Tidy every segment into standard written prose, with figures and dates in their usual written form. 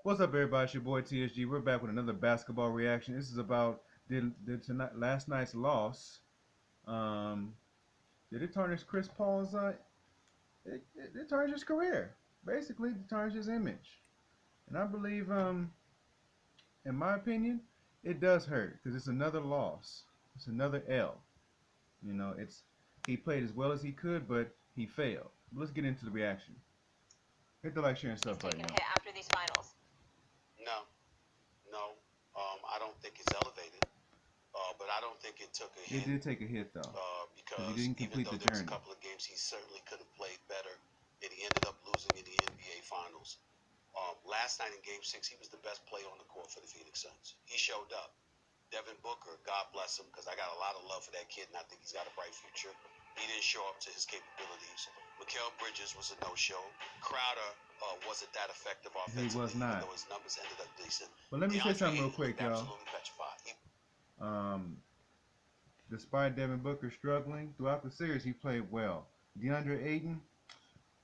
What's up, everybody? It's your boy TSG. We're back with another basketball reaction. This is about did last night's loss. Um, did it tarnish Chris Paul's? It tarnished his career. Basically, it tarnished his image. And I believe, in my opinion, it does hurt because it's another loss. It's another L. You know, it's he played as well as he could, but he failed. Let's get into the reaction. Hit the like, share, and stuff right now. After these finals. No, I don't think it's elevated, but I don't think it took a hit. It did take a hit though, because he didn't complete even though the there was journey. a couple of games he certainly could have played better, and he ended up losing in the NBA Finals. Last night in Game 6, he was the best player on the court for the Phoenix Suns. He showed up. Devin Booker, God bless him, because I got a lot of love for that kid, and I think he's got a bright future. He didn't show up to his capabilities. Mikal Bridges was a no-show. Crowder wasn't that effective offensively, He was not. even though his numbers ended up decent. But let me say something real quick, y'all. Absolutely petrified. Despite Devin Booker struggling throughout the series, he played well. DeAndre Ayton,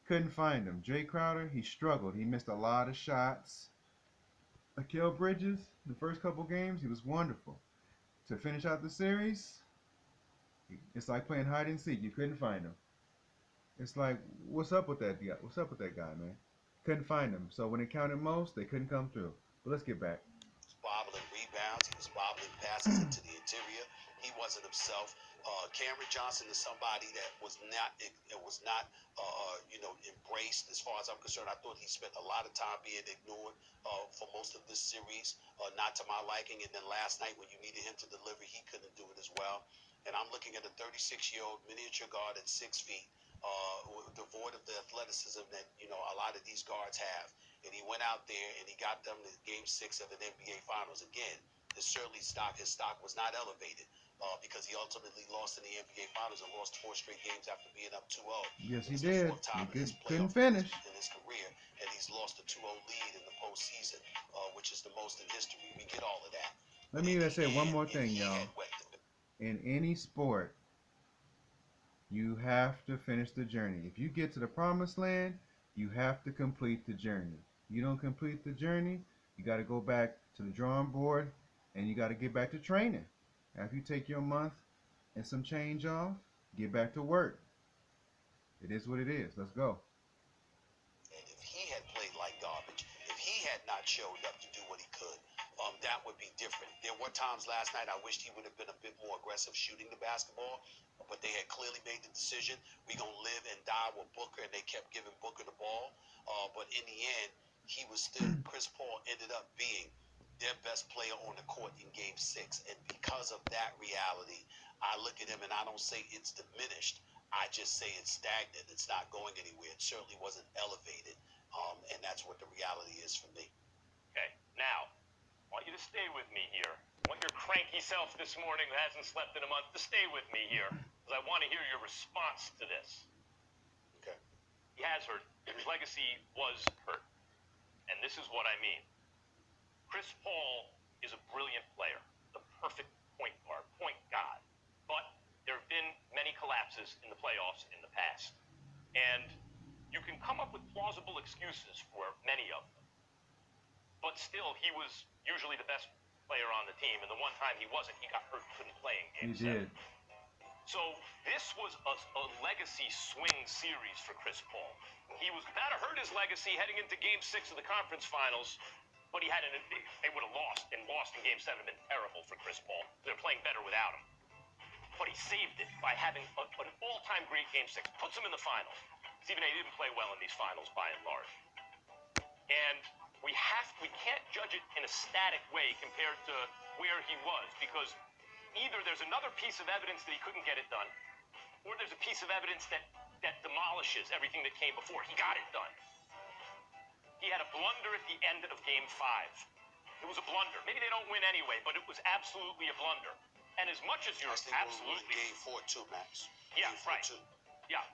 couldn't find him. Jay Crowder, he struggled. He missed a lot of shots. Mikal Bridges, the first couple games, he was wonderful. To finish out the series, it's like playing hide and seek. You couldn't find him. It's like, what's up with that guy? What's up with that guy, man? Couldn't find him. So when it counted most, they couldn't come through. But let's get back. Bobbling rebounds. He was bobbling passes into the interior. He wasn't himself. Cameron Johnson is somebody that was not embraced as far as I'm concerned. I thought he spent a lot of time being ignored for most of this series, not to my liking. And then last night when you needed him to deliver, he couldn't do it as well. And I'm looking at a 36-year-old miniature guard at 6 feet, devoid of the athleticism that a lot of these guards have. And he went out there and he got them to Game 6 of an NBA Finals. Again, his stock was not elevated because he ultimately lost in the NBA Finals and lost 4 straight games after being up 2-0. Yes, he did. He couldn't finish in his career, and he's lost a 2-0 lead in the postseason, which is the most in history. We get all of that. Let me say one more thing, y'all. In any sport, you have to finish the journey. If you get to the promised land, you have to complete the journey. You don't complete the journey, you got to go back to the drawing board and you got to get back to training. After you take your month and some change off, get back to work. It is what it is. Let's go. And if he had played like garbage, if he had not showed up to do what he could, that would be different. There were times last night I wished he would have been a bit more aggressive shooting the basketball, but they had clearly made the decision, we're going to live and die with Booker, and they kept giving Booker the ball. But in the end, he was still, Chris Paul ended up being their best player on the court in Game 6. And because of that reality, I look at him and I don't say it's diminished. I just say it's stagnant. It's not going anywhere. It certainly wasn't elevated. And that's what the reality is for me. Okay, now, I want you to stay with me here. I want your cranky self this morning who hasn't slept in a month to stay with me here, because I want to hear your response to this. Okay. He has hurt. His legacy was hurt. And this is what I mean. Chris Paul is a brilliant player, the perfect point guard, point god. But there have been many collapses in the playoffs in the past. And you can come up with plausible excuses for many of them. But still, he was usually the best player on the team. And the one time he wasn't, he got hurt, couldn't play in Game 7. So this was a legacy swing series for Chris Paul. He was about to hurt his legacy heading into Game 6 of the conference finals, but they would have lost in Game 7. Been terrible for Chris Paul. They're playing better without him. But he saved it by having an all-time great Game 6. Puts him in the finals. Stephen A. didn't play well in these finals by and large. And we can't judge it in a static way compared to where he was, because either there's another piece of evidence that he couldn't get it done, or there's a piece of evidence that demolishes everything that came before. He got it done. He had a blunder at the end of Game 5. It was a blunder. Maybe they don't win anyway, but it was absolutely a blunder. And as much as you're absolutely... Game 4 too, Max. Yeah, right. Yeah,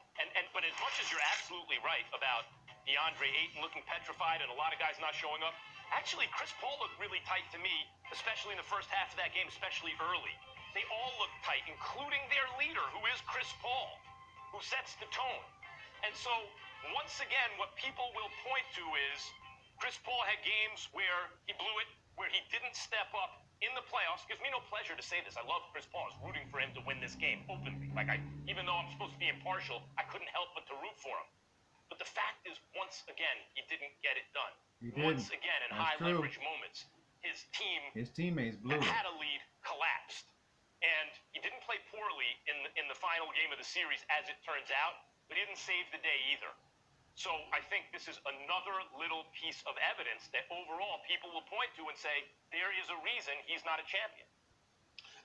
but as much as you're absolutely right about DeAndre Ayton looking petrified and a lot of guys not showing up, actually, Chris Paul looked really tight to me, especially in the first half of that game, especially early. They all looked tight, including their leader, who is Chris Paul, who sets the tone. And so, once again, what people will point to is Chris Paul had games where he blew it, where he didn't step up in the playoffs. Gives me no pleasure to say this. I love Chris Paul. I was rooting for him to win this game openly. Even though I'm supposed to be impartial, I couldn't help but to root for him. But the fact is, once again, he didn't get it done. He didn't. Once again, in That's high true. leverage moments, his teammates blew had it. a lead, collapsed. And he didn't play poorly in the final game of the series, as it turns out, but he didn't save the day either. So I think this is another little piece of evidence that overall people will point to and say, there is a reason he's not a champion.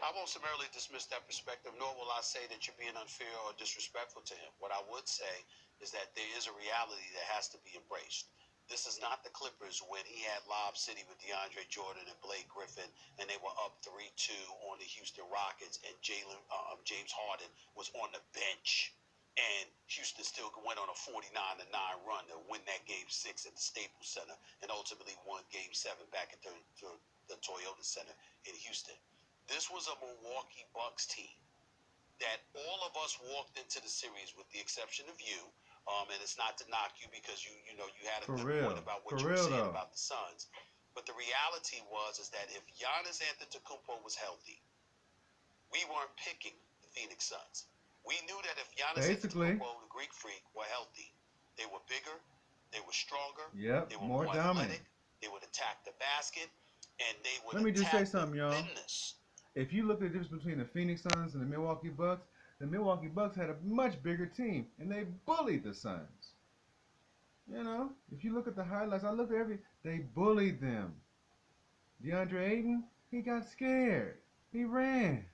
I won't summarily dismiss that perspective, nor will I say that you're being unfair or disrespectful to him. What I would say is that there is a reality that has to be embraced. This is not the Clippers when he had Lob City with DeAndre Jordan and Blake Griffin, and they were up 3-2 on the Houston Rockets, and James Harden was on the bench. And Houston still went on a 49-9 run to win that Game 6 at the Staples Center and ultimately won Game 7 back at the Toyota Center in Houston. This was a Milwaukee Bucks team that all of us walked into the series with the exception of you. And it's not to knock you because you had a good point about what you were saying about the Suns. But the reality is that if Giannis Antetokounmpo was healthy, we weren't picking the Phoenix Suns. We knew that if Giannis Antetokounmpo, the Greek Freak, were healthy, they were bigger, they were stronger, they were more athletic, they would attack the basket, and they would Let me just say attack something, y'all. thinness. If you look at the difference between the Phoenix Suns and the Milwaukee Bucks had a much bigger team, and they bullied the Suns. You know, if you look at the highlights, they bullied them. DeAndre Ayton, he got scared. He ran.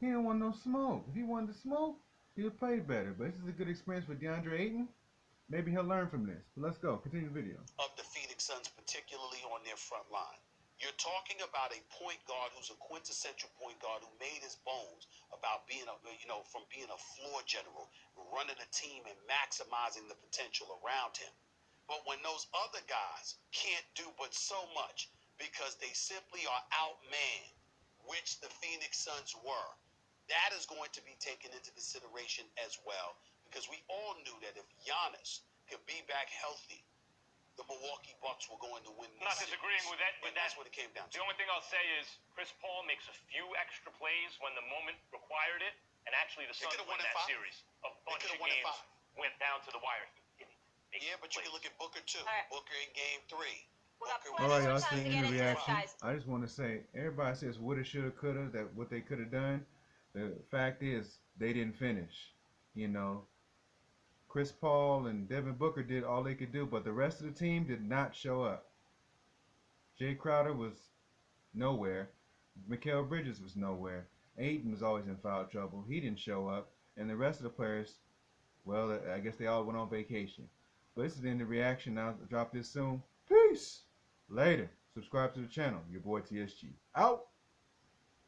He didn't want no smoke. If he wanted to smoke, he would play better. But this is a good experience for DeAndre Ayton. Maybe he'll learn from this. But let's go. Continue the video. Of the Phoenix Suns, particularly on their front line. You're talking about a point guard who's a quintessential point guard who made his bones about being from being a floor general, running a team and maximizing the potential around him. But when those other guys can't do but so much because they simply are outmanned, which the Phoenix Suns were, that is going to be taken into consideration as well, because we all knew that if Giannis could be back healthy, the Milwaukee Bucks were going to win this Not disagreeing series. with that. And that's what it came down to. The only thing I'll say is Chris Paul makes a few extra plays when the moment required it, and actually the Suns won that series. A bunch of games went down to the wire. He didn't make Yeah, but you can look at Booker too. Right. Booker in Game 3. All right, y'all, seeing the reaction. I just want to say, everybody says woulda, shoulda, coulda, that what they could have done. The fact is, they didn't finish. You know, Chris Paul and Devin Booker did all they could do, but the rest of the team did not show up. Jay Crowder was nowhere. Mikal Bridges was nowhere. Ayton was always in foul trouble. He didn't show up. And the rest of the players, well, I guess they all went on vacation. But this is the end of the reaction. I'll drop this soon. Peace. Later. Subscribe to the channel. Your boy TSG. Out.